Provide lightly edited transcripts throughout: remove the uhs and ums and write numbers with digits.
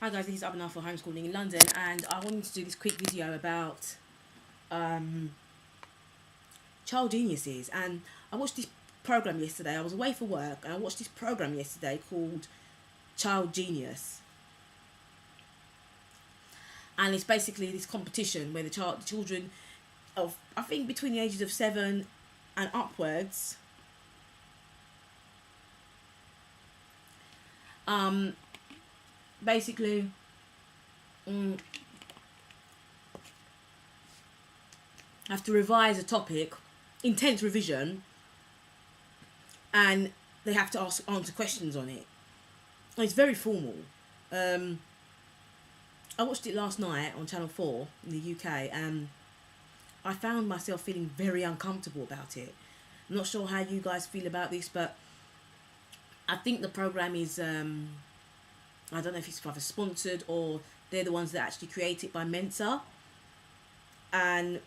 Hi guys, this is Abhinav for Homeschooling in London, and I wanted to do this quick video about child geniuses. And I watched this program yesterday. I was away for work and I watched this program yesterday called Child Genius. And it's basically this competition where the children of, I think, between the ages of 7 and upwards basically have to revise a topic, intense revision, and they have to answer questions on it. And it's very formal. I watched it last night on Channel 4 in the UK, and I found myself feeling very uncomfortable about it. I'm not sure how you guys feel about this, but I think the program is, I don't know if it's either sponsored or they're the ones that actually create it by Mensa. And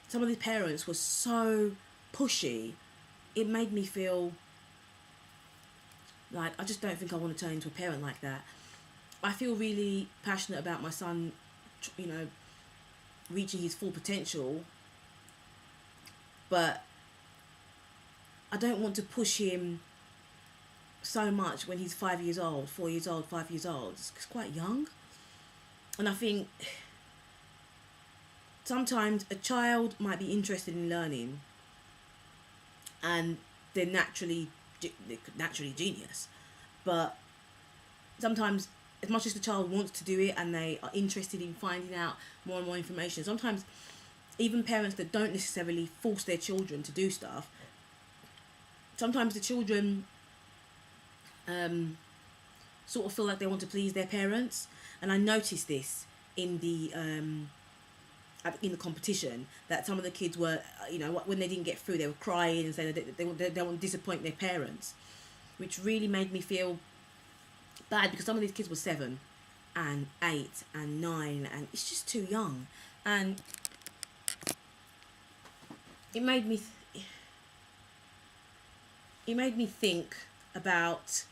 some of the parents were so pushy, it made me feel like I just don't think I want to turn into a parent like that. I feel really passionate about my son, reaching his full potential, but I don't want to push him so much when he's 5 years old, 4 years old, 5 years old. It's quite young. And I think sometimes a child might be interested in learning and they're naturally genius, but sometimes, as much as the child wants to do it and they are interested in finding out more and more information, sometimes even parents that don't necessarily force their children to do stuff, sometimes the children sort of feel like they want to please their parents. And I noticed this in the competition, that some of the kids were, when they didn't get through, they were crying and saying that they don't want to disappoint their parents, which really made me feel bad, because some of these kids were 7 and 8 and 9, and it's just too young. And it made me think about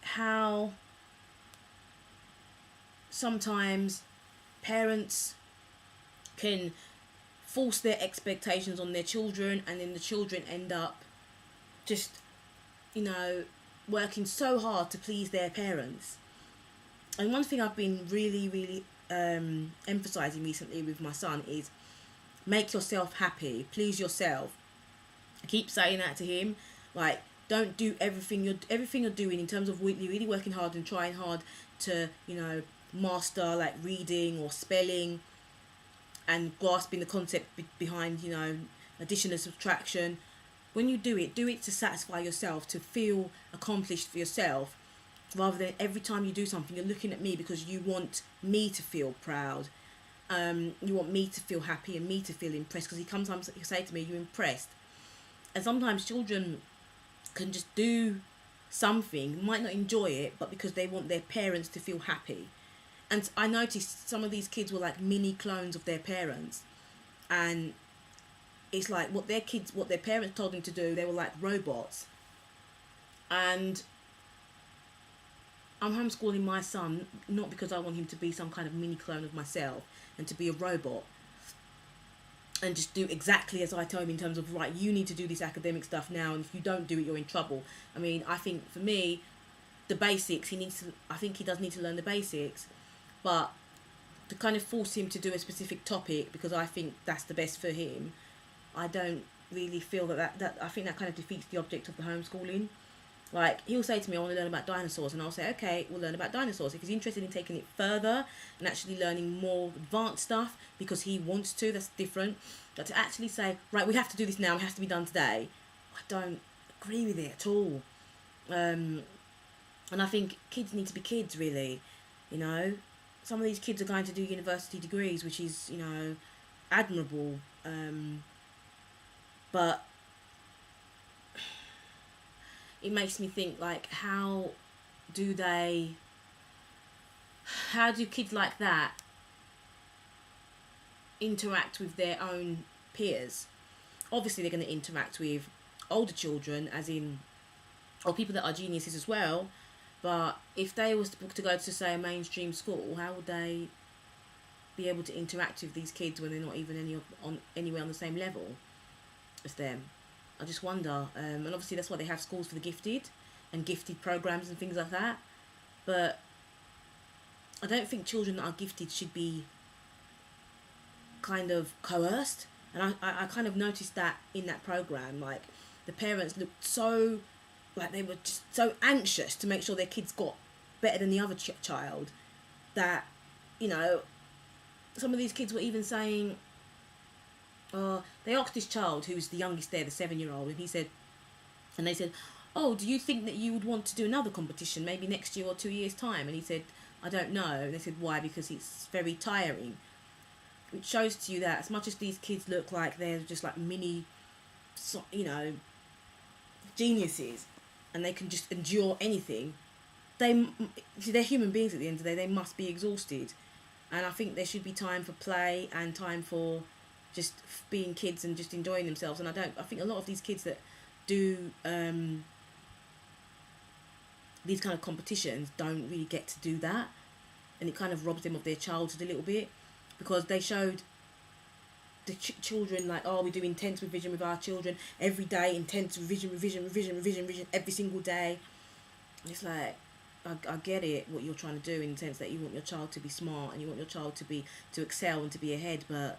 how sometimes parents can force their expectations on their children, and then the children end up just, working so hard to please their parents. And one thing I've been really emphasizing recently with my son is make yourself happy, please yourself. I keep saying that to him, like, don't do everything you're doing in terms of really working hard and trying hard to, master like reading or spelling and grasping the concept behind, addition and subtraction. When you do it to satisfy yourself, to feel accomplished for yourself, rather than every time you do something you're looking at me because you want me to feel proud. You want me to feel happy and me to feel impressed, because he'll say to me, "You're impressed." And sometimes children can just do something, might not enjoy it, but because they want their parents to feel happy. And I noticed some of these kids were like mini clones of their parents, and it's like what their parents told them to do, they were like robots. And I'm homeschooling my son not because I want him to be some kind of mini clone of myself and to be a robot and just do exactly as I tell him, in terms of, right, you need to do this academic stuff now, and if you don't do it, you're in trouble. I mean, I think for me, the basics, I think he does need to learn the basics, but to kind of force him to do a specific topic because I think that's the best for him, I don't really feel that I think that kind of defeats the object of the homeschooling. Like, he'll say to me, "I want to learn about dinosaurs," and I'll say, "Okay, we'll learn about dinosaurs." If he's interested in taking it further and actually learning more advanced stuff because he wants to, that's different. But to actually say, "Right, we have to do this now, it has to be done today," I don't agree with it at all. And I think kids need to be kids, really. Some of these kids are going to do university degrees, which is, admirable. But it makes me think, like, how do kids like that interact with their own peers? Obviously they're going to interact with older children, as in or people that are geniuses as well. But if they was to go to, say, a mainstream school, how would they be able to interact with these kids when they're not even anywhere on the same level as them? I just wonder. And obviously that's why they have schools for the gifted and gifted programs and things like that. But I don't think children that are gifted should be kind of coerced. And I kind of noticed that in that program, like the parents looked so, like they were just so anxious to make sure their kids got better than the other child, that, you know, some of these kids were even saying, they asked this child who's the youngest there, the 7-year-old, and they said, oh, do you think that you would want to do another competition maybe next year or 2 years time? And he said, I don't know. And they said, why? Because it's very tiring. Which shows to you that as much as these kids look like they're just like mini, you know, geniuses, and they can just endure anything, they're human beings at the end of the day. They must be exhausted. And I think there should be time for play and time for just being kids and just enjoying themselves. And I think a lot of these kids that do these kind of competitions don't really get to do that, and it kind of robs them of their childhood a little bit, because they showed the children like, oh, we do intense revision with our children every day, intense revision every single day. And it's like, I get it, what you're trying to do, in the sense that you want your child to be smart and you want your child to excel and to be ahead, but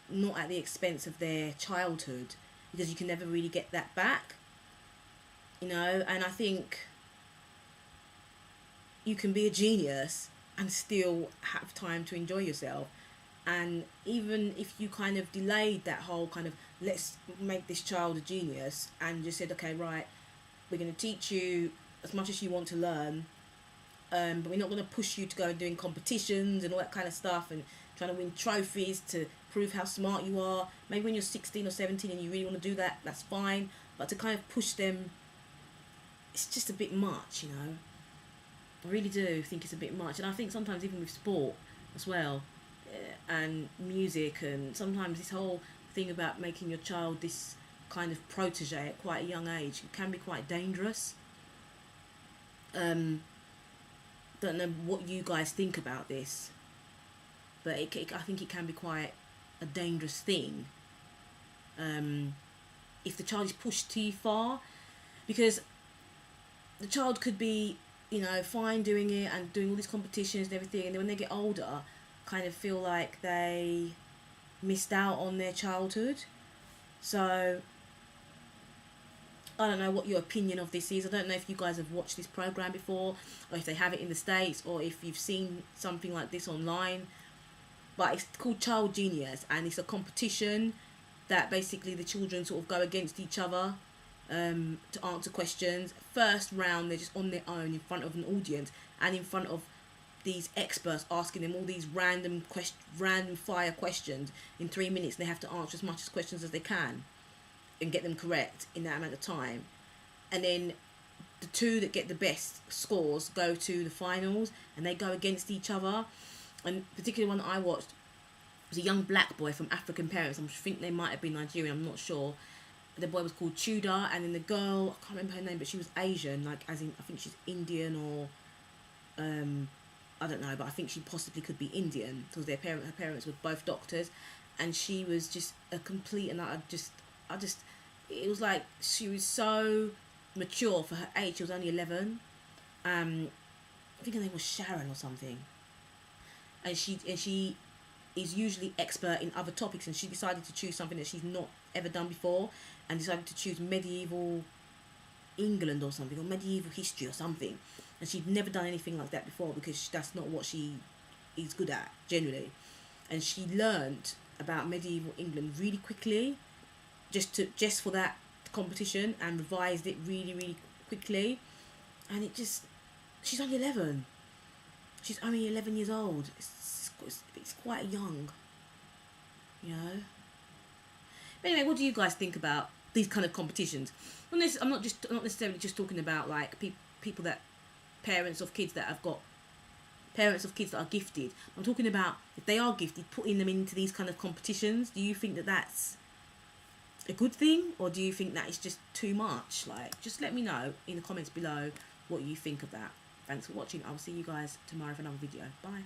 not at the expense of their childhood, because you can never really get that back, you know. And I think you can be a genius and still have time to enjoy yourself. And even if you kind of delayed that whole kind of, let's make this child a genius, and just said, okay, right, we're going to teach you as much as you want to learn, but we're not going to push you to go and doing competitions and all that kind of stuff and trying to win trophies to prove how smart you are. Maybe when you're 16 or 17 and you really want to do that, that's fine. But to kind of push them, it's just a bit much, you know. I really do think it's a bit much. And I think sometimes even with sport as well, and music, and sometimes this whole thing about making your child this kind of protege at quite a young age, it can be quite dangerous. Don't know what you guys think about this, but I think it can be quite a dangerous thing if the child is pushed too far, because the child could be, you know, fine doing it and doing all these competitions and everything, and then when they get older, kind of feel like they missed out on their childhood. So I don't know what your opinion of this is. I don't know if you guys have watched this program before, or if they have it in the States, or if you've seen something like this online. But it's called Child Genius, and it's a competition that basically the children sort of go against each other to answer questions. First round, they're just on their own in front of an audience and in front of these experts asking them all these random fire questions in 3 minutes. They have to answer as much questions as they can and get them correct in that amount of time. And then the two that get the best scores go to the finals, and they go against each other. And particularly one that I watched was a young black boy from African parents. I think they might have been Nigerian, I'm not sure. The boy was called Tudor, and then the girl, I can't remember her name, but she was Asian, like as in, I think she's Indian, or I don't know, but I think she possibly could be Indian, because her parents were both doctors, and she was just a complete, and I just it was like she was so mature for her age. She was only 11. I think her name was Sharon or something, and she is usually expert in other topics, and she decided to choose something that she's not ever done before, and decided to choose medieval England or something, or medieval history or something, and she'd never done anything like that before, because that's not what she is good at generally. And she learned about medieval England really quickly, just for that competition, and revised it really, really quickly. And she's only 11. She's only 11 years old. It's quite young, you know. But anyway, what do you guys think about these kind of competitions? I'm not necessarily just talking about like people that parents of kids that are gifted. I'm talking about, if they are gifted, putting them into these kind of competitions. Do you think that that's a good thing, or do you think that it's just too much? Like, just let me know in the comments below what you think of that. Thanks for watching. I'll see you guys tomorrow for another video. Bye.